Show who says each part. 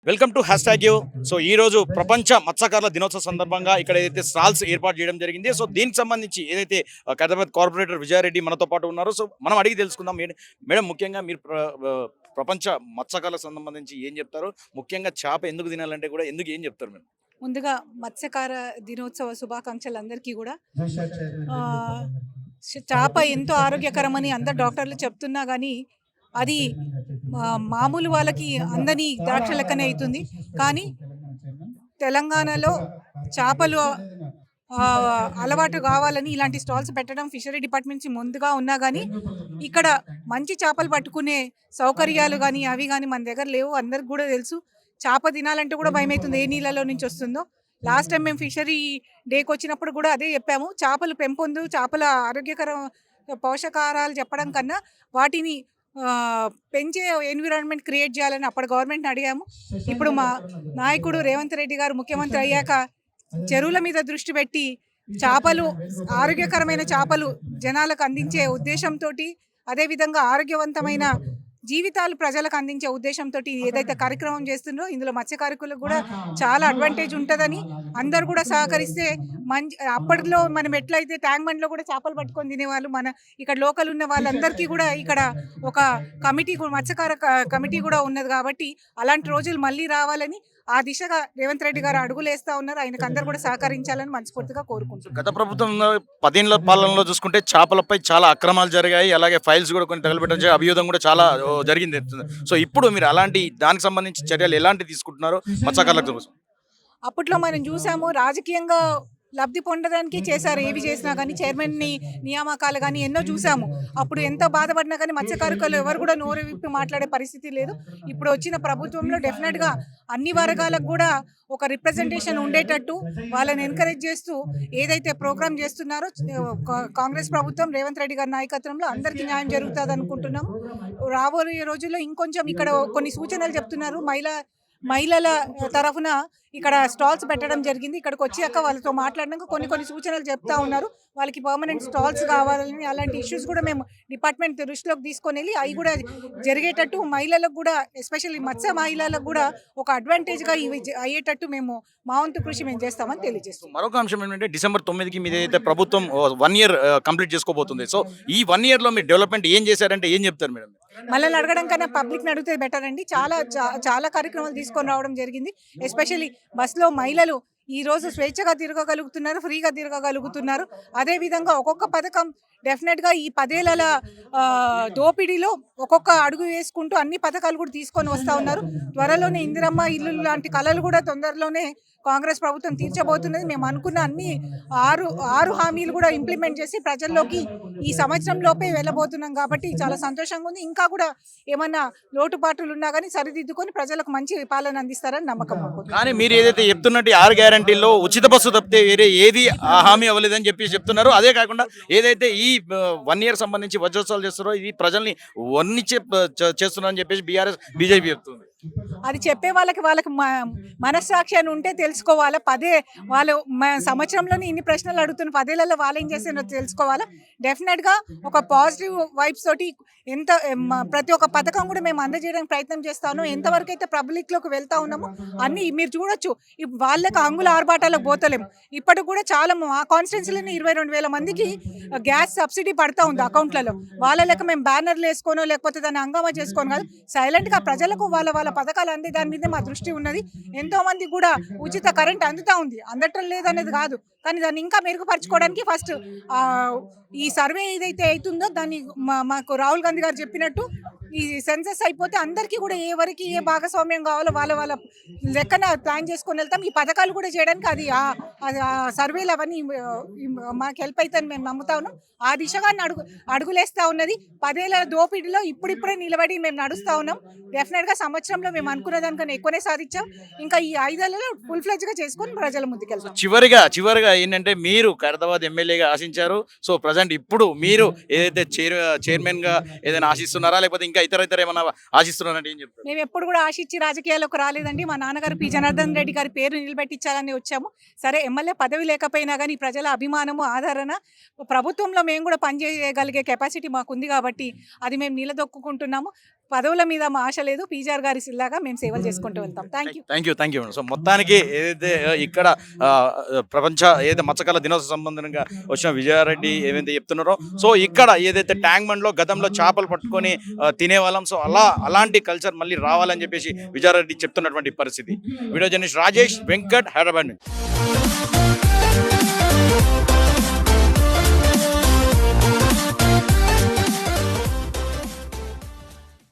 Speaker 1: Welcome to hash tag you. So ఈ రోజు ప్రపంచ మత్స్యకారుల దినోత్సవ సందర్భంగా ఇక్కడ ఏదైతే స్టాల్స్ ఏర్పాటు చేయడం జరిగింది. సో దీనికి సంబంధించి ఏదైతే ఖైరతాబాద్ కార్పొరేటర్ విజయారెడ్డి మనతో పాటు ఉన్నారు. సో మనం అడిగి తెలుసుకుందాం. మేడం, ముఖ్యంగా మీరు ప్రపంచ మత్స్యకారులకు సంబంధించి ఏం చెప్తారు? ముఖ్యంగా చేప ఎందుకు తినాలంటే కూడా ఎందుకు ఏం చెప్తారు మీరు?
Speaker 2: ముందుగా మత్స్యకార దినోత్సవ శుభాకాంక్షలు అందరికీ కూడా. చేప ఎంతో ఆరోగ్యకరమని అందరు డాక్టర్లు చెప్తున్నా కానీ అది మామూలు వాళ్ళకి అందని ద్రాక్ష లెక్కనే అవుతుంది. కానీ తెలంగాణలో చేపలు అలవాటు కావాలని ఇలాంటి స్టాల్స్ పెట్టడం ఫిషరీ డిపార్ట్మెంట్ నుంచి ముందుగా ఉన్నా కానీ ఇక్కడ మంచి చేపలు పట్టుకునే సౌకర్యాలు కానీ అవి కానీ మన దగ్గర లేవు. అందరికి కూడా తెలుసు. చేప తినాలంటే కూడా భయం అవుతుంది, ఏ నీళ్ళలో నుంచి వస్తుందో. లాస్ట్ టైం మేము ఫిషరీ డేకి వచ్చినప్పుడు కూడా అదే చెప్పాము. చేపలు పెంపొందు, చేపల ఆరోగ్యకర పోషకాహారాలు చెప్పడం కన్నా వాటిని పెంచే ఎన్విరాన్మెంట్ క్రియేట్ చేయాలని అప్పుడు గవర్నమెంట్ని అడిగాము. ఇప్పుడు మా నాయకుడు రేవంత్ రెడ్డి గారు ముఖ్యమంత్రి అయ్యాక చెరువుల మీద దృష్టి పెట్టి చేపలు, ఆరోగ్యకరమైన చేపలు జనాలకు అందించే ఉద్దేశంతో, అదేవిధంగా ఆరోగ్యవంతమైన జీవితాలు ప్రజలకు అందించే ఉద్దేశంతో ఏదైతే కార్యక్రమం చేస్తుందో ఇందులో మత్స్యకారులకు కూడా చాలా అడ్వాంటేజ్ ఉంటుందని అందరు కూడా సహకరిస్తే అప్పట్లో మనం ఎట్లయితే ట్యాంక్ బండ్లో కూడా చేపలు పట్టుకొని తినేవాళ్ళు, మన ఇక్కడ లోకల్ ఉన్న వాళ్ళందరికీ కూడా ఇక్కడ ఒక కమిటీ, మత్స్యకార కమిటీ కూడా ఉన్నది. కాబట్టి అలాంటి రోజులు మళ్ళీ రావాలని ఆ దిశగా రేవంత్ రెడ్డి గారు అడుగులు వేస్తా ఉన్నారు. ఆయనకు అందరు కూడా సహకరించాలని మనస్ఫూర్తిగా కోరుకుంటున్నారు.
Speaker 1: గత ప్రభుత్వంలో 10 ఏళ్ల పాలనలో చూసుకుంటే చేపలపై చాలా అక్రమాలు జరిగాయి. అలాగే ఫైల్స్ కూడా కొన్ని తగలబెట్టిన అభియోగం కూడా చాలా జరిగింది. సో ఇప్పుడు మీరు అలాంటి దానికి సంబంధించి చర్యలు ఎలాంటి తీసుకుంటున్నారు మత్స్యకారుల కోసం?
Speaker 2: అప్పట్లో మనం చూసాము, రాజకీయంగా లబ్ధి పొందడానికి చేశారు. ఏవి చేసినా కానీ చైర్మన్ని నియామకాలు కానీ ఎన్నో చూసాము. అప్పుడు ఎంతో బాధపడినా కానీ మత్స్యకారులు ఎవరు కూడా నోరు విప్పి మాట్లాడే పరిస్థితి లేదు. ఇప్పుడు వచ్చిన ప్రభుత్వంలో డెఫినెట్గా అన్ని వర్గాలకు కూడా ఒక రిప్రజెంటేషన్ ఉండేటట్టు వాళ్ళని ఎంకరేజ్ చేస్తూ ఏదైతే ప్రోగ్రామ్ చేస్తున్నారో కాంగ్రెస్ ప్రభుత్వం రేవంత్ రెడ్డి గారి నాయకత్వంలో అందరికీ న్యాయం జరుగుతుంది అనుకుంటున్నాము. రాబోయే రోజుల్లో ఇంకొంచెం ఇక్కడ కొన్ని సూచనలు చెప్తున్నారు. మహిళల తరఫున ఇక్కడ స్టాల్స్ పెట్టడం జరిగింది. ఇక్కడికి వచ్చాక వాళ్ళతో మాట్లాడినాక కొన్ని సూచనలు చెప్తా ఉన్నారు. వాళ్ళకి పర్మనెంట్ స్టాల్స్ కావాలని, అలాంటి ఇష్యూస్ కూడా మేము డిపార్ట్మెంట్ దృష్టిలోకి తీసుకొని వెళ్ళి అవి కూడా జరిగేటట్టు, మహిళలకు కూడా ఎస్పెషల్లీ మత్స్య మహిళలకు కూడా ఒక అడ్వాంటేజ్గా ఇవి అయ్యేటట్టు మేము మా వంతు కృషి మేము చేస్తామని తెలియజేస్తాం.
Speaker 1: మరొక అంశం ఏంటంటే డిసెంబర్ 9కి మీద అయితే ప్రభుత్వం 1 year కంప్లీట్ చేసుకోబోతుంది. సో ఈ 1 yearలో మీరు డెవలప్మెంట్ ఏం చేశారంటే ఏం చెప్తారు మేడం?
Speaker 2: మనల్ని అడగడం కన్నా పబ్లిక్ని అడిగితే బెటర్ అండి. చాలా కార్యక్రమాలు తీసుకొని రావడం జరిగింది. ఎస్పెషల్లీ బస్సులో మహిళలు ఈరోజు స్వేచ్ఛగా తిరగగలుగుతున్నారు, ఫ్రీగా తిరగగలుగుతున్నారు. అదేవిధంగా ఒక్కొక్క పథకం డెఫినెట్గా ఈ 10 ఏళ్ల దోపిడీలో ఒక్కొక్క అడుగు వేసుకుంటూ అన్ని పథకాలు కూడా తీసుకొని వస్తూ ఉన్నారు. త్వరలోనే ఇందిరమ్మ ఇల్లు లాంటి కళలు కూడా తొందరలోనే కాంగ్రెస్ ప్రభుత్వం తీర్చబోతున్నది. మేము అనుకున్న అన్ని ఆరు హామీలు కూడా ఇంప్లిమెంట్ చేసి ప్రజల్లోకి ఈ సంవత్సరం లోపే వెళ్ళబోతున్నాం. కాబట్టి చాలా సంతోషంగా ఉంది. ఇంకా కూడా ఏమన్నా లోటుపాట్లు ఉన్నా కానీ సరిదిద్దుకొని ప్రజలకు మంచి పాలన అందిస్తారని నమ్మకం.
Speaker 1: కానీ మీరు ఏదైతే చెప్తున్నట్టు 6 గ్యారంటీల్లో ఉచిత బస్సు తప్పితే వేరే ఏది హామీ అవ్వలేదని చెప్పి చెప్తున్నారు. అదే కాకుండా ఏదైతే ఈ 1 year సంబంధించి వజ్రోత్సవాలు చేస్తున్నారో ఇది ప్రజల్ని వర్ణించే చేస్తున్నారని చెప్పేసి బీజేపీ చెప్తుంది.
Speaker 2: అది చెప్పే వాళ్ళకి మనస్సాక్షి అని ఉంటే తెలుసుకోవాలా. వాళ్ళు సంవత్సరంలోనే ఇన్ని ప్రశ్నలు అడుగుతున్న 10 ఏళ్లలో వాళ్ళు ఏం చేసినో తెలుసుకోవాలా. డెఫినెట్గా ఒక పాజిటివ్ వైబ్స్ తోటి ప్రతి ఒక్క పథకం కూడా మేము అందజేయడానికి ప్రయత్నం చేస్తాను. ఎంతవరకు అయితే పబ్లిక్లోకి వెళ్తా ఉన్నామో అన్ని మీరు చూడొచ్చు. వాళ్ళకి అంగుల ఆర్భాటాలకు పోతలేము. ఇప్పటికి కూడా చాలా మా కాన్స్టిట్యున్సీలోనే 22,000 మందికి గ్యాస్ సబ్సిడీ పడతా ఉంది అకౌంట్లలో. వాళ్ళ లెక్క మేము బ్యానర్లు వేసుకోనో లేకపోతే దాన్ని హంగామా చేసుకోను కాదు, సైలెంట్గా ప్రజలకు వాళ్ళ పథకాలు అందే దాని మీద మా దృష్టి ఉన్నది. ఎంతో మంది కూడా ఉచిత కరెంట్ అందుతా ఉంది, అందటం లేదనేది కాదు. కానీ దాన్ని ఇంకా మెరుగుపరచుకోవడానికి ఫస్ట్ ఈ సర్వే ఏదైతే అవుతుందో దాన్ని మాకు రాహుల్ గాంధీ గారు చెప్పినట్టు ఈ సెన్సస్ అయిపోతే అందరికీ కూడా ఎవరికి ఏ భాగస్వామ్యం కావాలో వాళ్ళ లెక్కన ప్లాన్ చేసుకొని వెళ్తాం. ఈ పథకాలు కూడా చేయడానికి అది సర్వేలు అవన్నీ మాకు హెల్ప్ అవుతుందని మేము నమ్ముతా ఉన్నాం. ఆ దిశగా అడుగులేస్తూ ఉన్నది. 10 ఏళ్ల దోపిడీలో ఇప్పుడిప్పుడే నిలబడి మేము నడుస్తూ ఉన్నాం. డెఫినెట్గా సంవత్సరంలో మేము అనుకున్న దానికన్నా ఎక్కువనే సాధించాం. ఇంకా ఈ 5 ఏళ్లలో ఫుల్ ఫ్లెడ్జ్గా చేసుకొని ప్రజల ముందుకెళ్తాం.
Speaker 1: చివరిగా ఏంటంటే మీరు ఖైరతాబాద్ ఎమ్మెల్యేగా ఆశించారు. సో ప్రజెంట్ ఇప్పుడు మీరు ఏదైతే చైర్మన్గా ఏదైనా ఆశిస్తున్నారా, లేకపోతే ఇంకా ఇతర ఏమైనా ఆశిస్తున్నారంటే ఏం చెప్తారు?
Speaker 2: మేము ఎప్పుడు కూడా ఆశించి రాజకీయాల్లోకి రాలేదండి. మా నాన్నగారు పి జనార్దన్ రెడ్డి గారి పేరు నిలబెట్టించాలని వచ్చాము. సరే, ఎమ్మెల్యే పదవి లేకపోయినా కానీ ప్రజల అభిమానము, ఆదరణ, ప్రభుత్వంలో మేము కూడా పనిచేయగలిగే కెపాసిటీ మాకు ఉంది కాబట్టి అది మేము నిలదొక్కుంటున్నాము. పదవుల మీద మా ఆశ లేదు. పీజీఆర్ గారి సిల్లాగా మేము సేవలు చేసుకుంటూ వెళ్తాం. Thank you.
Speaker 1: Thank you madam. So మొత్తానికి ఏదైతే ఇక్కడ ఆ, ప్రపంచ ఏదైతే మత్స్యకారుల దినోత్సవ సంబంధంగా వచ్చిన విజయారెడ్డి ఏదైతే చెప్తున్నారో, సో ఇక్కడ ఏదైతే ట్యాంక్ బండ్ లో గతంలో చేపలు పట్టుకొని తినేవాళ్ళం, సో అలాంటి కల్చర్ మళ్ళీ రావాలని చెప్పేసి విజయారెడ్డి చెప్తున్నటువంటి పరిస్థితి. వీడియో జర్నలిస్ట్ రాజేష్ వెంకట్, హైదరాబాద్ నుంచి.